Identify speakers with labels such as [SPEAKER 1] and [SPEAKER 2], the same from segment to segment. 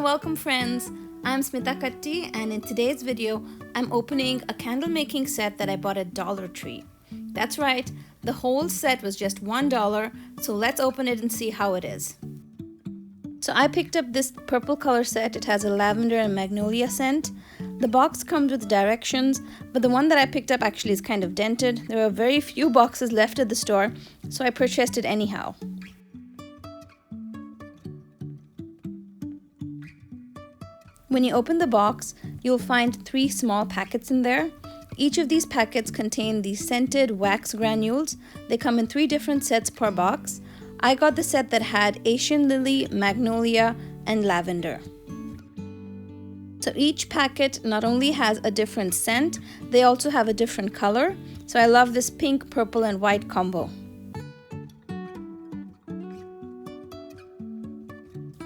[SPEAKER 1] and welcome friends. I'm Smitha and in today's video, I'm opening a candle making set that I bought at Dollar Tree. That's right, the whole set was just $1, so let's open it and see how it is. So I picked up this purple color set. It has a lavender and magnolia scent. The box comes with directions, but the one that I picked up actually is kind of dented. There are very few boxes left at the store, so I purchased it anyhow. When you open the box, you'll find 3 small packets in there. Each of these packets contain these scented wax granules. They come in 3 different sets per box. I got the set that had Asian lily, magnolia, and lavender. So each packet not only has a different scent, they also have a different color. So I love this pink, purple, and white combo.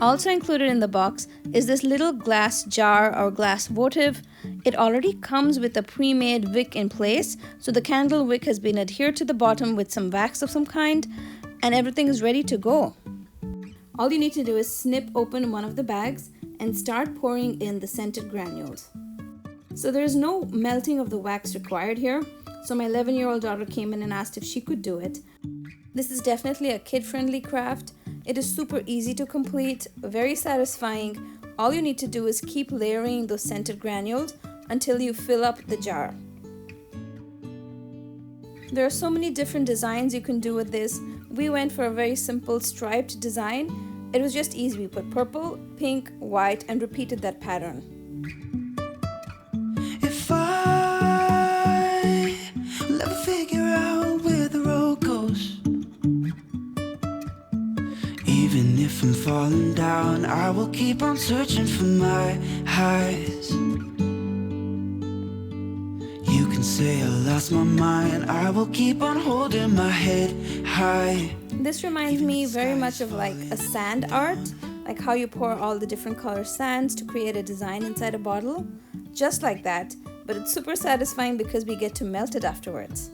[SPEAKER 1] Also included in the box is this little glass jar or glass votive. It already comes with a pre-made wick in place, so the candle wick has been adhered to the bottom with some wax of some kind, and everything is ready to go. All you need to do is snip open one of the bags and start pouring in the scented granules. So there is no melting of the wax required here, so my 11-year-old daughter came in and asked if she could do it. This is definitely a kid-friendly craft. It is super easy to complete, very satisfying. All you need to do is keep layering those scented granules until you fill up the jar. There are so many different designs you can do with this. We went for a very simple striped design. It was just easy. We put purple, pink, white, and repeated that pattern.
[SPEAKER 2] If I will ever figure out where the road goes, even if I'm falling down, I will keep on searching for my highs. You can say I lost my mind, I will keep on holding my head high.
[SPEAKER 1] This reminds me very much of like a sand art, like how you pour all the different color sands to create a design inside a bottle. Just like that, but it's super satisfying because we get to melt it afterwards.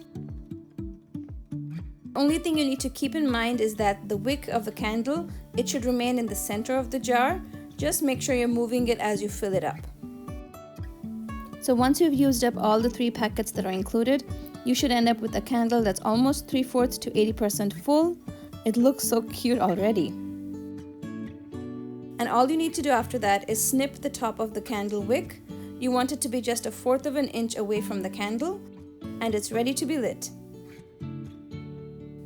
[SPEAKER 1] Only thing you need to keep in mind is that the wick of the candle, it should remain in the center of the jar. Just make sure you're moving it as you fill it up. So once you've used up all the 3 packets that are included, you should end up with a candle that's almost 3/4 to 80% full. It looks so cute already. And all you need to do after that is snip the top of the candle wick. You want it to be just 1/4 of an inch away from the candle, and it's ready to be lit.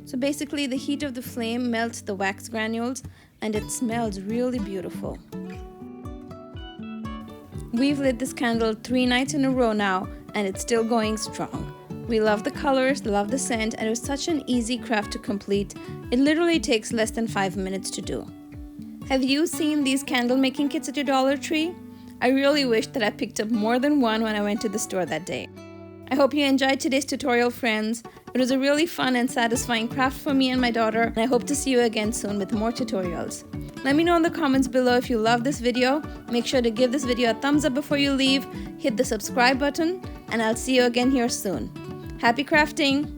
[SPEAKER 1] So basically the heat of the flame melts the wax granules and it smells really beautiful. We've lit this candle 3 nights in a row now and it's still going strong. We love the colors, love the scent, and it was such an easy craft to complete. It literally takes less than 5 minutes to do. Have you seen these candle making kits at your Dollar Tree? I really wish that I picked up more than one when I went to the store that day. I hope you enjoyed today's tutorial, friends. It was a really fun and satisfying craft for me and my daughter, and I hope to see you again soon with more tutorials. Let me know in the comments below if you love this video. Make sure to give this video a thumbs up before you leave, hit the subscribe button, and I'll see you again here soon. Happy crafting!